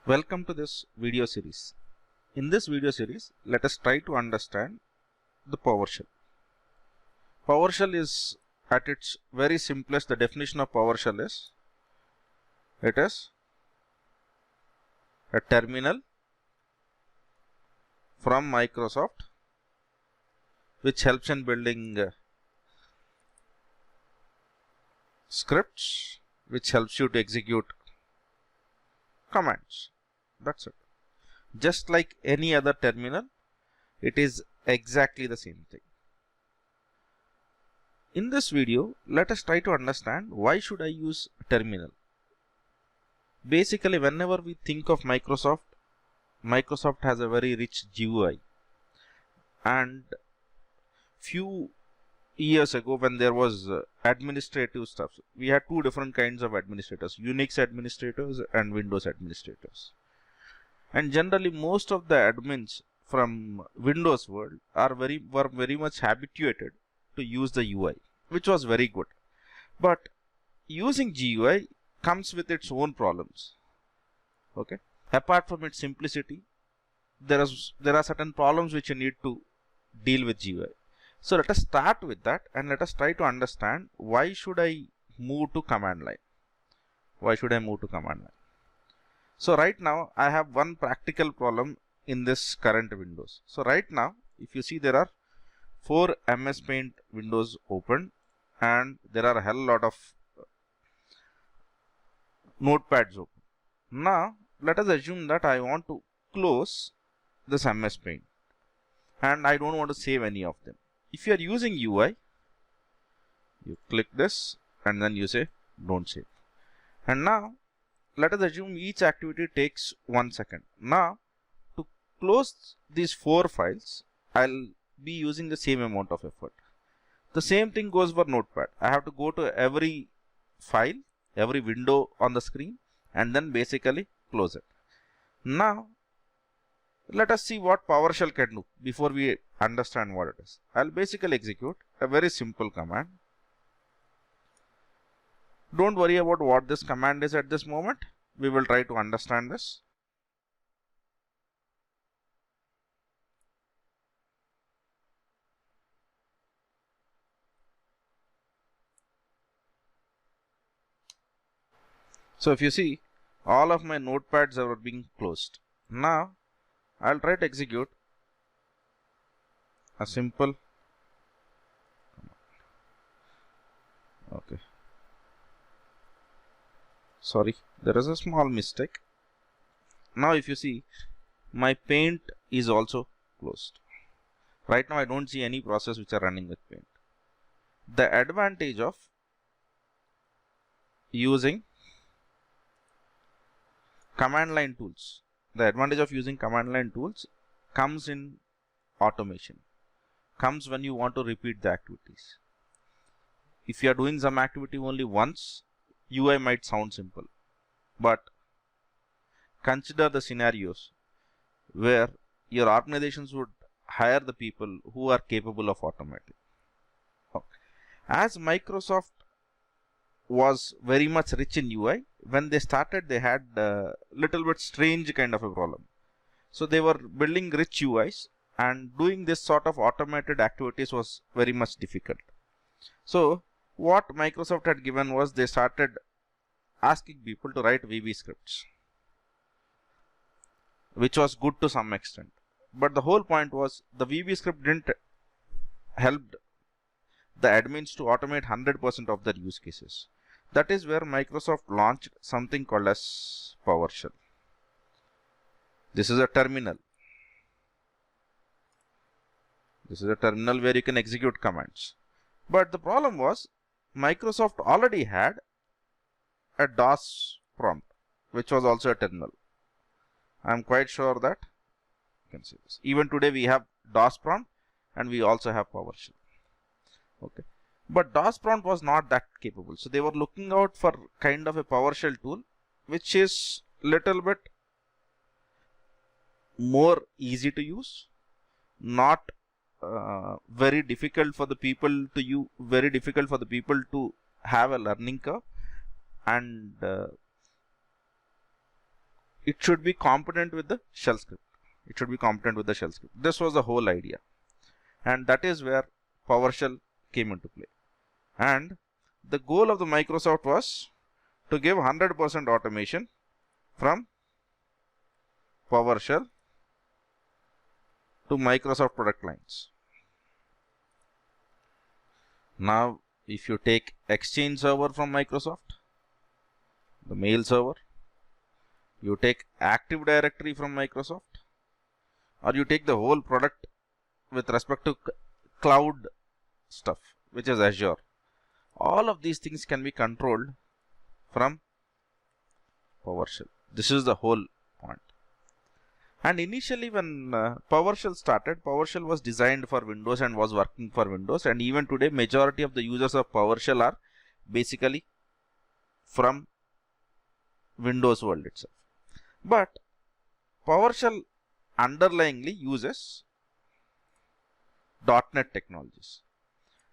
Welcome to this video series. In this video series, let us try to understand the PowerShell. PowerShell is at its very simplest. The definition of PowerShell is it is a terminal from Microsoft which helps in building scripts, which helps you to execute commands. That's it. Just like any other terminal, it is exactly the same thing. In this video, let us try to understand why should I use terminal. Basically, whenever we think of Microsoft has a very rich GUI, and few years ago when there was administrative stuff, we had two different kinds of administrators, Unix administrators and Windows administrators. And generally most of the admins from Windows world were very much habituated to use the UI, which was very good. But using GUI comes with its own problems. Okay, apart from its simplicity, there are certain problems which you need to deal with GUI. So let us start with that and let us try to understand why should I move to command line. Why should I move to command line? So right now I have one practical problem in this current Windows. So right now, if you see, there are 4 MS Paint windows open and there are a hell lot of notepads open. Now let us assume that I want to close this MS Paint and I don't want to save any of them. If you are using UI, you click this and then you say don't save. And now let us assume each activity takes 1 second. Now to close these 4 files, I'll be using the same amount of effort. The same thing goes for Notepad. I have to go to every file, every window on the screen and then basically close it. Now let us see what PowerShell can do before we understand what it is. I'll basically execute a very simple command. Don't worry about what this command is at this moment. We will try to understand this. So if you see, all of my notepads are being closed. Now I'll try to execute a simple sorry, there is a small mistake. Now if you see, my Paint is also closed. Right now I don't see any process which are running with Paint. The advantage of using command line tools, comes in automation, comes when you want to repeat the activities. If you are doing some activity only once, UI might sound simple, but consider the scenarios where your organizations would hire the people who are capable of automating. As Microsoft was very much rich in UI, when they started they had a little bit strange kind of a problem. So they were building rich UIs and doing this sort of automated activities was very much difficult. So what Microsoft had given was they started asking people to write VB scripts, which was good to some extent. But the whole point was the VB script didn't help the admins to automate 100% of their use cases. That is where Microsoft launched something called as PowerShell. This is a terminal. This is a terminal where you can execute commands. But the problem was Microsoft already had a DOS prompt, which was also a terminal. I'm quite sure that you can see this. Even today we have DOS prompt and we also have PowerShell. Okay. But DOS prompt was not that capable. So they were looking out for kind of a PowerShell tool, which is little bit more easy to use, not very difficult for the people to use, to have a learning curve, and it should be competent with the shell script. It should be competent with the shell script. This was the whole idea. And that is where PowerShell came into play. And the goal of the Microsoft was to give 100% automation from PowerShell to Microsoft product lines. Now, if you take Exchange server from Microsoft, the mail server, you take Active Directory from Microsoft, or you take the whole product with respect to cloud stuff, which is Azure. All of these things can be controlled from PowerShell. This is the whole point. And initially when PowerShell started, PowerShell was designed for Windows and was working for Windows. And even today, majority of the users of PowerShell are basically from Windows world itself. But PowerShell underlyingly uses .NET technologies.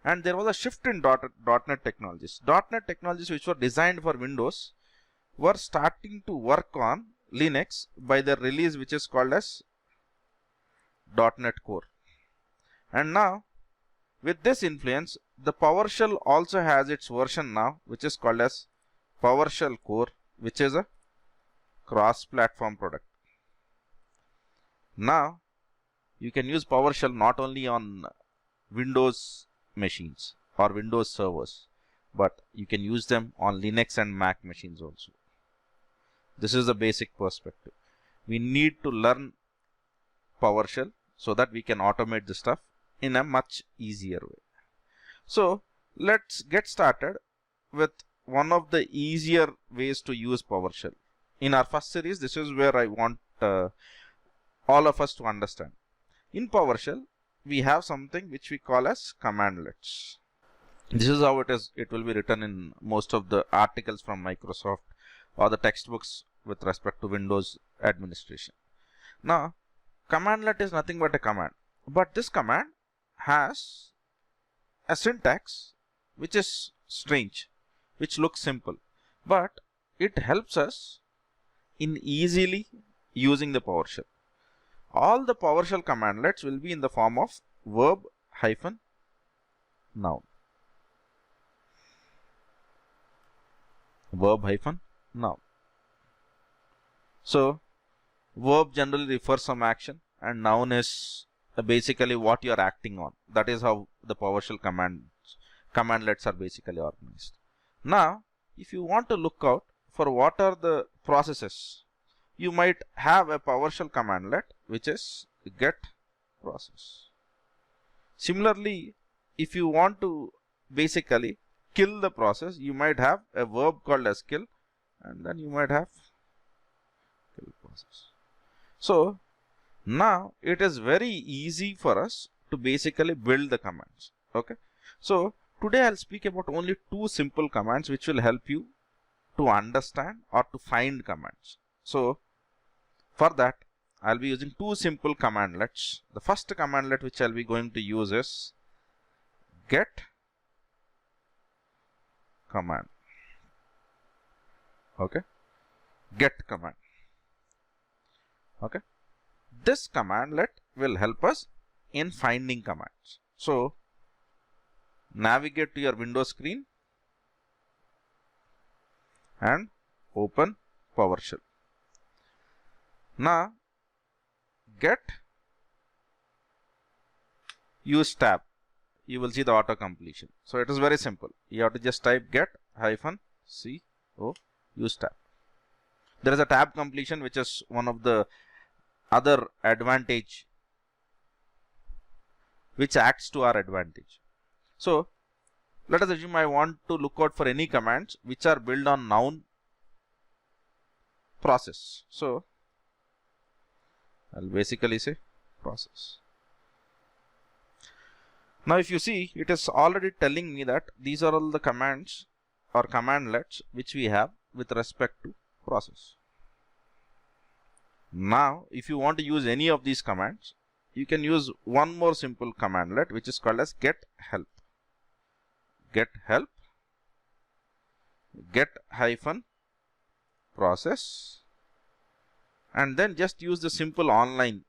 And there was a shift in .NET technologies. .NET technologies which were designed for Windows were starting to work on Linux by the release which is called as .NET Core. And now with this influence, the PowerShell also has its version now which is called as PowerShell Core, which is a cross-platform product. Now you can use PowerShell not only on Windows machines or Windows servers, but you can use them on Linux and Mac machines also. This is the basic perspective. We need to learn PowerShell so that we can automate the stuff in a much easier way. So let's get started with one of the easier ways to use PowerShell. In our first series, this is where I want all of us to understand. In PowerShell, we have something which we call as cmdlets. This is how it is. It will be written in most of the articles from Microsoft or the textbooks with respect to Windows administration. Now, cmdlet is nothing but a command. But this command has a syntax which is strange, which looks simple. But it helps us in easily using the PowerShell. All the PowerShell cmdlets will be in the form of verb hyphen noun. Verb hyphen noun. So verb generally refers some action and noun is basically what you are acting on. That is how the PowerShell cmdlets are basically organized. Now, if you want to look out for what are the processes, you might have a PowerShell cmdlet which is get process. Similarly, if you want to basically kill the process, you might have a verb called as kill, and then you might have kill process. So now it is very easy for us to basically build the commands. Okay. So today I'll speak about only two simple commands which will help you to understand or to find commands. So for that, I'll be using two simple cmdlets. The first cmdlet which I'll be going to use is get command. Okay. Get command. Okay. This cmdlet will help us in finding commands. So navigate to your Windows screen and open PowerShell. Now get, use tab, you will see the auto completion. So it is very simple. You have to just type get hyphen co use tab. There is a tab completion which is one of the other advantage which acts to our advantage. So let us assume I want to look out for any commands which are built on noun process. So I'll basically say process. Now if you see, it is already telling me that these are all the commands or cmdlets which we have with respect to process. Now if you want to use any of these commands, you can use one more simple cmdlet which is called as get help. Get help, get hyphen process, and then just use the simple online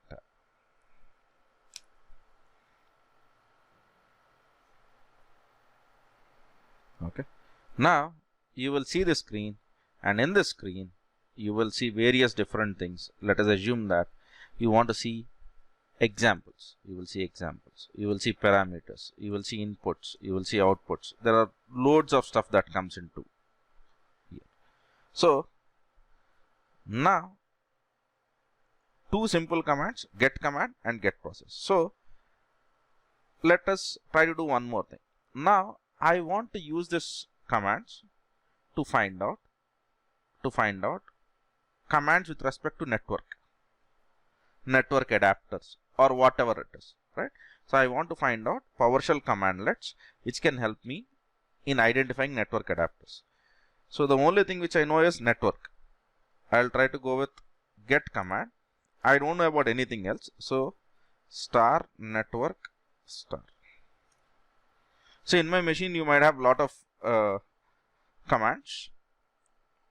tab. Okay. Now you will see the screen, and in the screen you will see various different things. Let us assume that you want to see examples. You will see examples. You will see parameters. You will see inputs. You will see outputs. There are loads of stuff that comes into here. So now two simple commands, get command and get process. So let us try to do one more thing. Now I want to use this commands to find out commands with respect to network adapters or whatever it is, right? So I want to find out Powershell Cmdlets which can help me in identifying network adapters. So the only thing which I know is network. I'll try to go with get command. I don't know about anything else. So star network star. So in my machine you might have a lot of commands,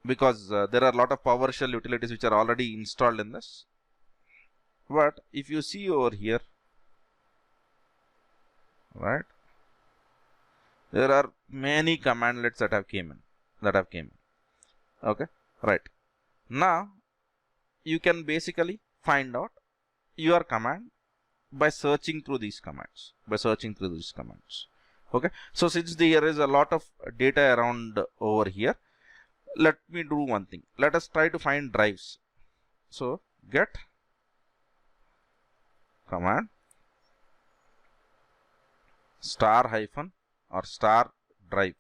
because there are a lot of PowerShell utilities which are already installed in this. But if you see over here, right, there are many commandlets that have came in. Okay, right. Now you can basically find out your command by searching through these commands. Okay, so since there is a lot of data around over here, let me do one thing. Let us try to find drives. So get command star hyphen or star drive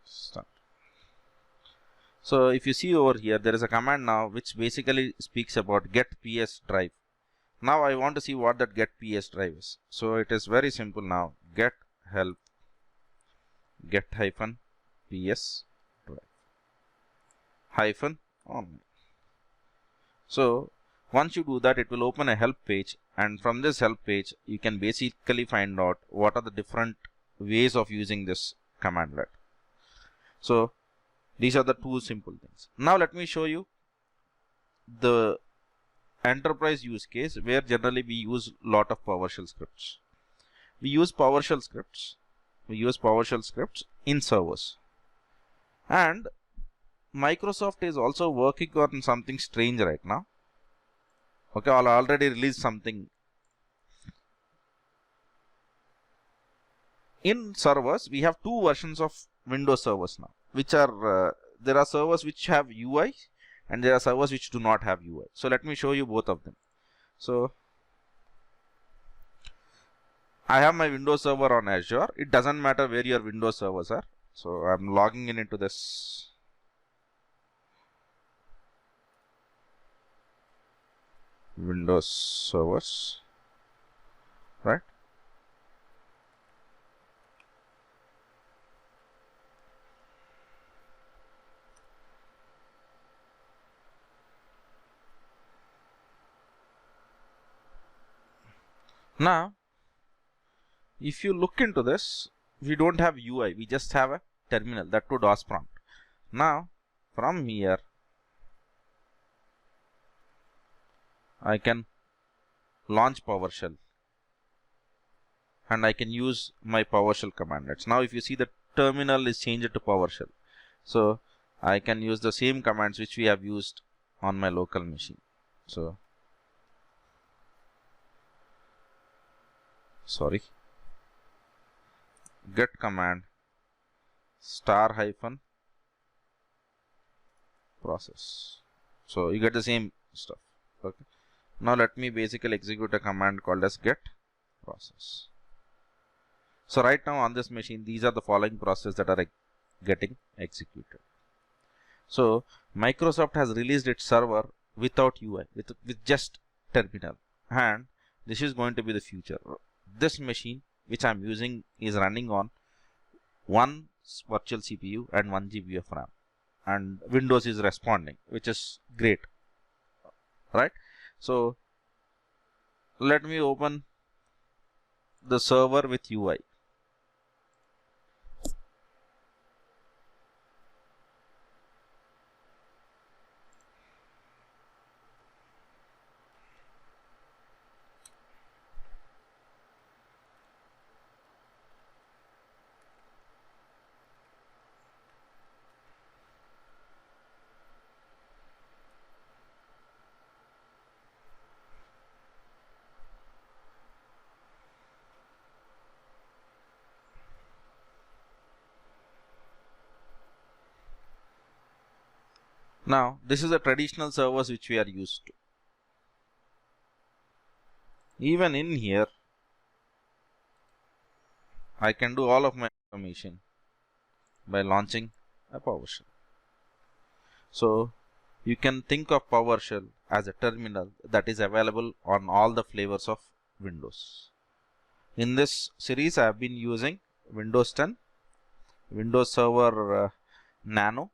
star. So if you see over here, there is a command now which basically speaks about get ps drive. Now I want to see what that get ps drive is. So it is very simple now. Get help get hyphen ps drive hyphen on. So once you do that, it will open a help page, and from this help page you can basically find out what are the different ways of using this commandlet. So these are the two simple things. Now let me show you the enterprise use case where generally we use lot of PowerShell scripts. We use PowerShell scripts in servers, and Microsoft is also working on something strange right now. Okay, I'll already released something. In servers, we have two versions of Windows servers now, which are there are servers which have UI and there are servers which do not have UI. So let me show you both of them. So I have my Windows server on Azure. It doesn't matter where your Windows servers are. So I'm logging in into this. Windows servers, right? Now, if you look into this, we don't have UI, we just have a terminal, that to DOS prompt. Now, from here, I can launch PowerShell and I can use my PowerShell commandlets. Now if you see, the terminal is changed to PowerShell. So I can use the same commands which we have used on my local machine. So get command star hyphen process. So you get the same stuff. Okay. Now let me basically execute a command called as get process. So right now on this machine, these are the following processes that are getting executed. So Microsoft has released its server without UI, with just terminal, and this is going to be the future. This machine which I'm using is running on one virtual CPU and 1 GB of RAM, and Windows is responding, which is great, right? So let me open the server with UI. Now this is a traditional servers which we are used to. Even in here I can do all of my automation by launching a PowerShell. So you can think of PowerShell as a terminal that is available on all the flavors of Windows. In this series I have been using Windows 10, Windows Server Nano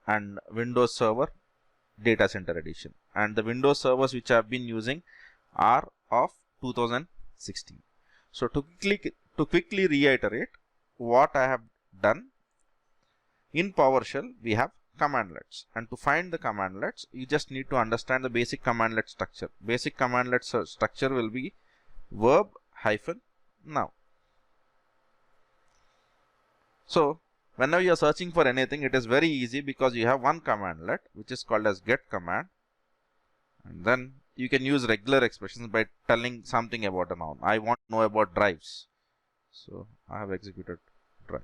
and Windows Server Data Center Edition, and the Windows servers which I have been using are of 2016. So to quickly reiterate what I have done, in PowerShell we have commandlets, and to find the commandlets you just need to understand the basic commandlet structure. Basic commandlet structure will be verb hyphen now. So whenever you are searching for anything, it is very easy because you have one commandlet which is called as get command, and then you can use regular expressions by telling something about a noun. I want to know about drives, so I have executed drive.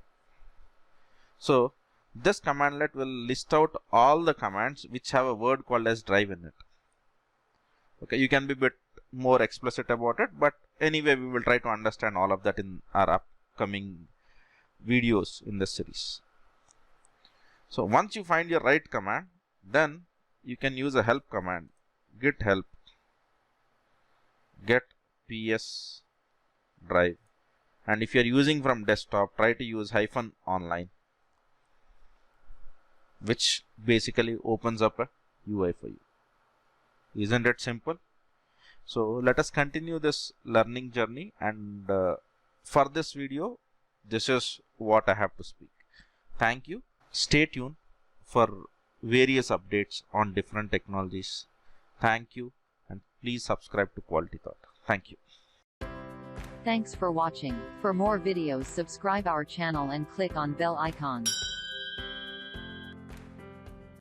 So this commandlet will list out all the commands which have a word called as drive in it. Okay, you can be a bit more explicit about it, but anyway we will try to understand all of that in our upcoming videos in this series. So once you find your right command, then you can use a help command, git help get ps drive, and if you are using from desktop, try to use -online, which basically opens up a UI for you. Isn't it simple? So let us continue this learning journey, and for this video this is what I have to speak. Thank you. Stay tuned for various updates on different technologies. Thank you, and please subscribe to Quality Thought. Thank you. Thanks for watching. For more videos, subscribe our channel and click on bell icon.